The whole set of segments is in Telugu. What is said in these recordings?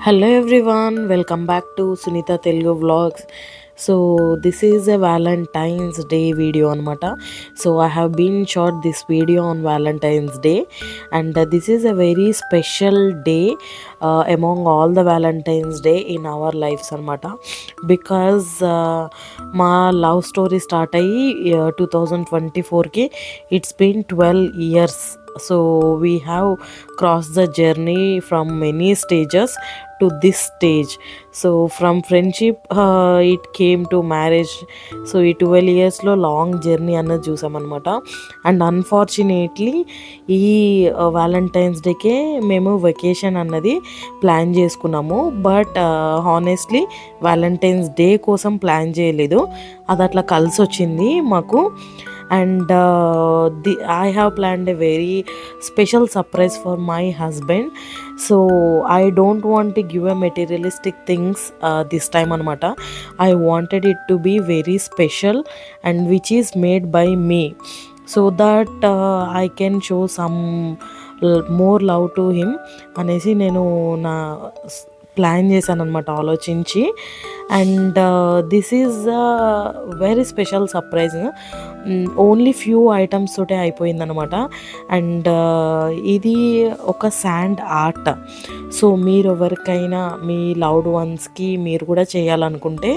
Hello everyone, welcome back to Sunita Telugu Vlogs. So this is a Valentine's Day video anamata. So I have been shot this video on Valentine's Day, and this is a very special day among all the Valentine's Day in our lives anamata, because మా లవ్ స్టోరీ స్టార్ట్ అయ్యి 2024కి it's been 12 years. So we have crossed the journey from many stages to this stage. So from friendship it came to marriage. So ఈ 12 yearsలో లాంగ్ జర్నీ అన్నది చూసామన్నమాట. అండ్ అన్ఫార్చునేట్లీ ఈ వ్యాలంటైన్స్ డేకే మేము వెకేషన్ అన్నది ప్లాన్ చేసుకున్నాము. బట్ హానెస్ట్లీ వ్యాలంటైన్స్ డే కోసం ప్లాన్ చేయలేదు, అది అట్లా కలిసి వచ్చింది మాకు. And I have planned a very special surprise for my husband. So I don't want to give a materialistic things this time anamata. I wanted it to be very special and which is made by me, so that I can show some more love to him అనేసి నేను నా ప్లాన్ చేశాను అనమాట ఆలోచించి. And this is very special surprise. Only few items తోటే అయిపోయిందనమాట. అండ్ ఇది ఒక శాండ్ ఆర్ట్. సో మీరు ఎవరికైనా మీ లవ్డ్ వన్స్కి మీరు కూడా చేయాలనుకుంటే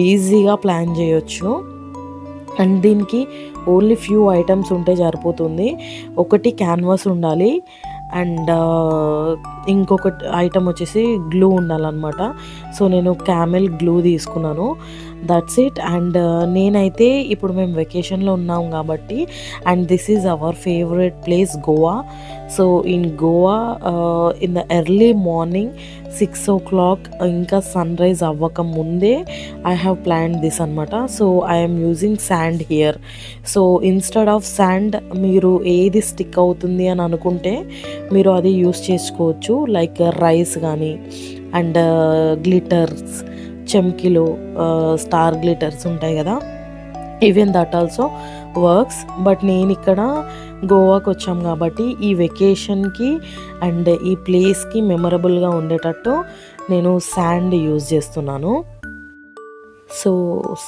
ఈజీగా ప్లాన్ చేయొచ్చు. అండ్ దీనికి ఓన్లీ ఫ్యూ ఐటమ్స్ ఉంటే సరిపోతుంది. ఒకటి క్యాన్వాస్ ఉండాలి, అండ్ ఇంకొక ఐటమ్ వచ్చేసి గ్లూ ఉండాలన్నమాట. సో నేను క్యామెల్ గ్లూ తీసుకున్నాను, దట్స్ ఇట్. అండ్ నేనైతే ఇప్పుడు మేము వెకేషన్లో ఉన్నాం కాబట్టి, and this is our favourite place Goa. So in Goa in the early morning 6 o'clock ఇంకా సన్ రైజ్ అవ్వక ముందే ఐ హ్యావ్ ప్లాన్ దిస్ అనమాట. So I'm using sand here. So instead of sand మీరు ఏది స్టిక్ అవుతుంది అని అనుకుంటే మీరు అది యూస్ చేసుకోవచ్చు, లైక్ రైస్ కానీ అండ్ గ్లిటర్స్, చెమ్కిలో స్టార్ గ్లిటర్స్ ఉంటాయి కదా, even that also works. But నేను ఇక్కడ గోవాకి వచ్చాం కాబట్టి ఈ వెకేషన్కి అండ్ ఈ ప్లేస్కి మెమరబుల్గా ఉండేటట్టు నేను శాండ్ యూజ్ చేస్తున్నాను. సో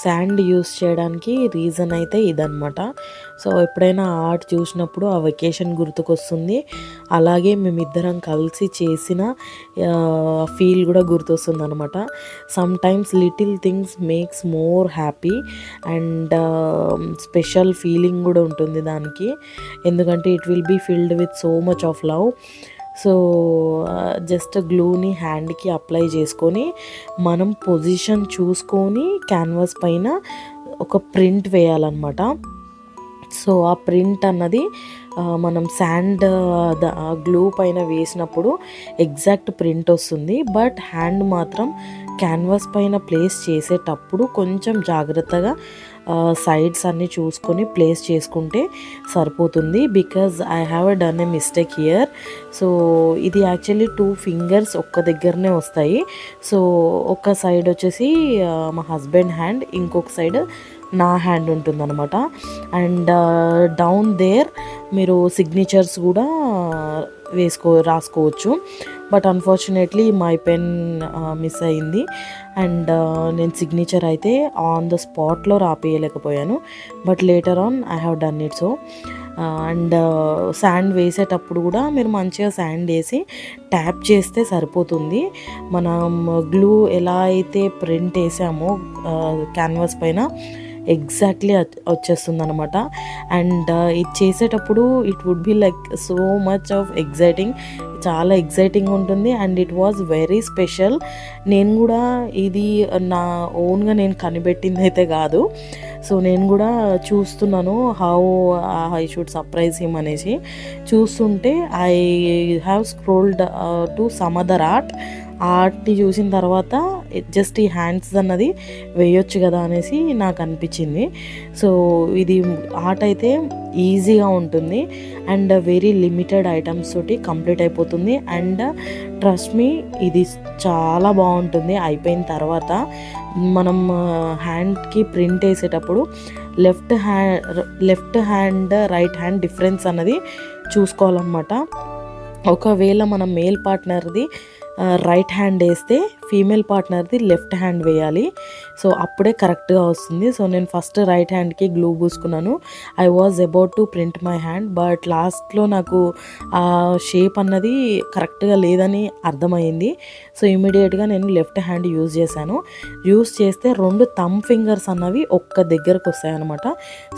శాండ్ యూస్ చేయడానికి రీజన్ అయితే ఇదనమాట. సో ఎప్పుడైనా ఆర్ట్ చూసినప్పుడు ఆ వెకేషన్ గుర్తుకొస్తుంది, అలాగే మేమిద్దరం కలిసి చేసిన ఫీల్ కూడా గుర్తొస్తుంది అనమాట. Sometimes little things makes more happy and special feeling కూడా ఉంటుంది దానికి, ఎందుకంటే it will be filled with so much of love. So just గ్లూని హ్యాండ్కి అప్లై చేసుకొని మనం పొజిషన్ చూసుకొని క్యాన్వాస్ పైన ఒక ప్రింట్ వేయాలన్నమాట. సో ఆ ప్రింట్ అన్నది మనం శాండ్ గ్లూ పైన వేసినప్పుడు ఎగ్జాక్ట్ ప్రింట్ వస్తుంది. బట్ హ్యాండ్ మాత్రం క్యాన్వాస్ పైన ప్లేస్ చేసేటప్పుడు కొంచెం జాగ్రత్తగా సైడ్స్ అన్నీ చూసుకొని ప్లేస్ చేసుకుంటే సరిపోతుంది. Because I have done a mistake here. So ఇది యాక్చువల్లీ 2 fingers ఒక్క దగ్గరనే వస్తాయి. సో ఒక సైడ్ వచ్చేసి మా హస్బెండ్ హ్యాండ్, ఇంకొక సైడ్ నా హ్యాండ్ ఉంటుందన్నమాట. అండ్ డౌన్ దేర్ మీరు సిగ్నేచర్స్ కూడా రాసుకోవచ్చు. But unfortunately my pen miss అయింది అండ్ నేను సిగ్నేచర్ అయితే ఆన్ ద స్పాట్లో రాపియలేకపోయాను. But later on I have done it. So and sand వేసేటప్పుడు కూడా మీరు మంచిగా శాండ్ వేసి ట్యాప్ చేస్తే సరిపోతుంది. మనం గ్లూ ఎలా అయితే ప్రింట్ వేసామో క్యాన్వాస్ పైన ఎగ్జాక్ట్లీ వచ్చేస్తుంది అనమాట. అండ్ ఇది చేసేటప్పుడు it would be like so much of exciting, చాలా ఎగ్జైటింగ్ ఉంటుంది. And it was very special. నేను కూడా ఇది నా ఓన్గా నేను కనిపెట్టింది అయితే కాదు. సో నేను కూడా చూస్తున్నాను how I should surprise him అనేసి. చూస్తుంటే I have scrolled to some other ఆర్ట్ని చూసిన తర్వాత జస్ట్ ఈ హ్యాండ్స్ అన్నది వేయొచ్చు కదా అనేసి నాకు అనిపించింది. సో ఇది ఆర్ట్ అయితే ఈజీగా ఉంటుంది అండ్ వెరీ లిమిటెడ్ ఐటమ్స్ తోటి కంప్లీట్ అయిపోతుంది. అండ్ ట్రస్ట్ మీ, ఇది చాలా బాగుంటుంది. అయిపోయిన తర్వాత మనం హ్యాండ్కి ప్రింట్ వేసేటప్పుడు left hand right hand difference అన్నది చూసుకోవాలన్నమాట. ఒకవేళ మన మేల్ పార్ట్నర్ది రైట్ హ్యాండ్ వేస్తే ఫీమేల్ పార్ట్నర్ది లెఫ్ట్ హ్యాండ్ వేయాలి. సో అప్పుడే కరెక్ట్గా వస్తుంది. సో నేను ఫస్ట్ రైట్ హ్యాండ్కి గ్లూ పూసుకున్నాను. I was about to print my hand, but లాస్ట్లో నాకు ఆ షేప్ అన్నది కరెక్ట్గా లేదని అర్థమైంది. సో ఇమీడియట్గా నేను లెఫ్ట్ హ్యాండ్ యూజ్ చేశాను. యూజ్ చేస్తే 2 థంబ్ ఫింగర్స్ అన్నవి ఒక్క దగ్గరకు వస్తాయన్నమాట.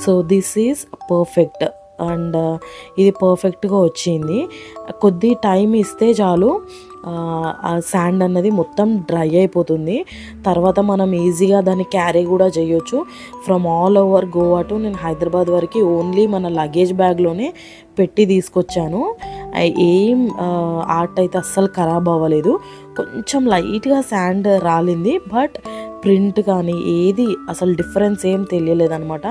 So this is perfect and ఇది పర్ఫెక్ట్గా వచ్చింది. కొద్ది టైం ఇస్తే చాలు ఆ శాండ్ అన్నది మొత్తం డ్రై అయిపోతుంది. తర్వాత మనం ఈజీగా దాన్ని క్యారీ కూడా చేయొచ్చు. From all over Goa to నేను హైదరాబాద్ వరకు ఓన్లీ మన లగేజ్ బ్యాగ్లోనే పెట్టి తీసుకొచ్చాను. ఏం ఆర్ట్ అయితే అస్సలు ఖరాబ్ అవ్వలేదు. కొంచెం లైట్గా శాండ్ రాలింది, బట్ ప్రింట్ కానీ ఏది అసలు డిఫరెన్స్ ఏం తెలియలేదన్నమాట.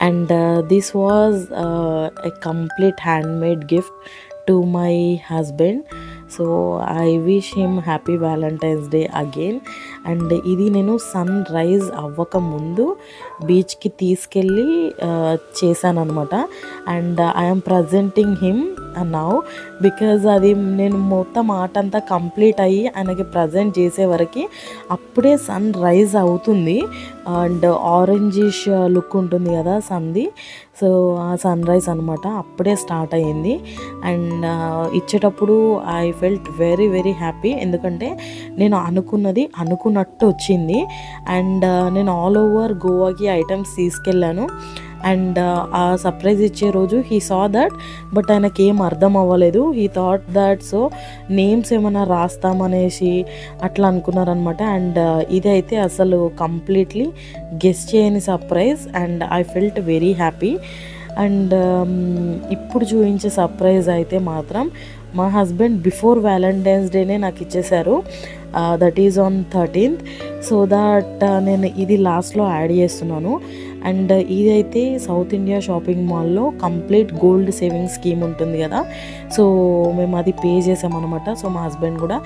And this was a complete handmade gift to my husband. So I wish him happy Valentine's day again. And ఇది నేను సన్ రైజ్ అవ్వక ముందు బీచ్కి తీసుకెళ్ళి చేశాను అనమాట. And I'm presenting him now because అది నేను మొత్తం ఆట అంతా కంప్లీట్ అయ్యి ఆయనకి ప్రజెంట్ చేసే వరకు అప్పుడే సన్ రైజ్ అవుతుంది. అండ్ ఆరెంజిష్ లుక్ ఉంటుంది కదా సన్ది. సో ఆ సన్ రైజ్ అనమాట అప్పుడే స్టార్ట్ అయ్యింది. అండ్ ఇచ్చేటప్పుడు I felt very very happy, ఎందుకంటే నేను అనుకున్నట్టు వచ్చింది. అండ్ నేను ఆల్ ఓవర్ గోవాకి ఐటమ్స్ తీసుకెళ్ళాను. అండ్ ఆ సర్ప్రైజ్ ఇచ్చే రోజు హీ సా దట్, బట్ ఆయనకి ఏం అర్థం అవ్వలేదు. He thought that so names ఏమైనా రాస్తామనేసి అట్లా అనుకున్నారనమాట. అండ్ ఇదైతే అసలు కంప్లీట్లీ గెస్ చేయని surprise. And I felt very happy. And ఇప్పుడు చూపించే సర్ప్రైజ్ అయితే మాత్రం మా హస్బెండ్ బిఫోర్ వ్యాలంటైన్స్ డేనే నాకు ఇచ్చేశారు. That is on 13th. So that నేను ఇది లాస్ట్లో యాడ్ చేస్తున్నాను. అండ్ ఇదైతే సౌత్ ఇండియా షాపింగ్ మాల్లో కంప్లీట్ గోల్డ్ సేవింగ్ స్కీమ్ ఉంటుంది కదా, సో మేము అది పే చేసామన్నమాట. సో మా హస్బెండ్ కూడా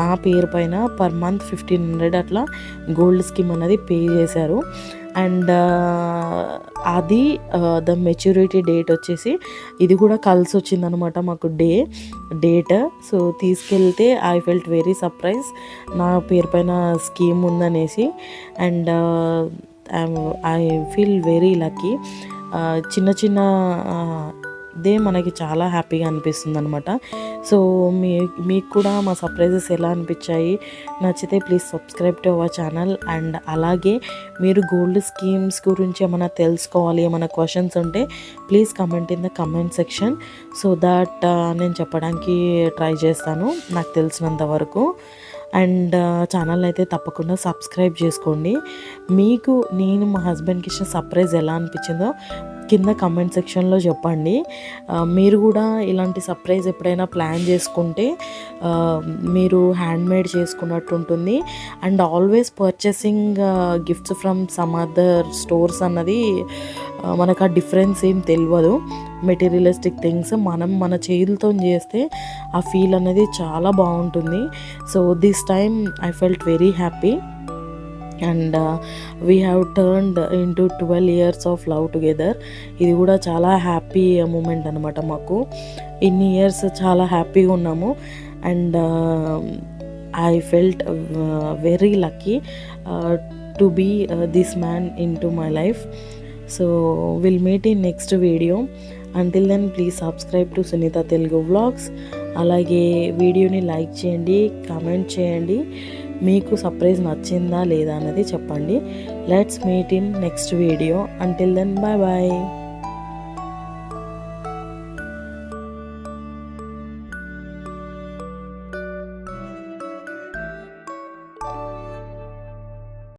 నా పేరు పైన పర్ మంత్ 1500 అట్లా గోల్డ్ స్కీమ్ అనేది పే చేశారు. అండ్ అది ద మెచ్యూరిటీ డేట్ వచ్చేసి ఇది కూడా కలిసి వచ్చిందనమాట మాకు డేట్. సో తీసుకెళ్తే ఐ ఫెల్ట్ వెరీ సర్ప్రైజ్ నా పేరు పైన స్కీమ్ ఉందనేసి. And I feel very lucky. చిన్న దే మనకి చాలా హ్యాపీగా అనిపిస్తుంది అనమాట. సో మీకు కూడా మా సర్ప్రైజెస్ ఎలా అనిపించాయి, నచ్చితే please subscribe to our channel. And అలాగే మీరు గోల్డ్ స్కీమ్స్ గురించి ఏమైనా తెలుసుకోవాలి, ఏమైనా క్వశ్చన్స్ ఉంటే please comment in the comment section, so that నేను చెప్పడానికి ట్రై చేస్తాను నాకు తెలిసినంత వరకు. అండ్ ఛానల్ అయితే తప్పకుండా సబ్స్క్రైబ్ చేసుకోండి. మీకు నేను మా హస్బెండ్కి ఇచ్చిన సర్ప్రైజ్ ఎలా అనిపించిందో కింద కమెంట్ సెక్షన్లో చెప్పండి. మీరు కూడా ఇలాంటి సర్ప్రైజ్ ఎప్పుడైనా ప్లాన్ చేసుకుంటే మీరు హ్యాండ్మేడ్ చేసుకున్నట్టు ఉంటుంది. And always purchasing gifts from some other stores అన్నది మనకు ఆ డిఫరెన్స్ ఏం తెలియదు. మెటీరియలిస్టిక్ థింగ్స్ మనం మన చేతులతో చేస్తే ఆ ఫీల్ అనేది చాలా బాగుంటుంది. So this time I felt very happy. And we have turned into 12 years of love together. ఇది కూడా చాలా హ్యాపీ మూమెంట్ అనమాట మాకు. ఇన్ని ఇయర్స్ చాలా హ్యాపీగా ఉన్నాము. And I felt very lucky to be this man in to my life. So will meet in next video. Until then please subscribe to Sunitha Telugu vlogs. అలాగే వీడియోని లైక్ చేయండి, కామెంట్ చేయండి, మీకు సర్ప్రైజ్ నచ్చిందా లేదా అనేది చెప్పండి. Let's meet in next video. Until then bye bye.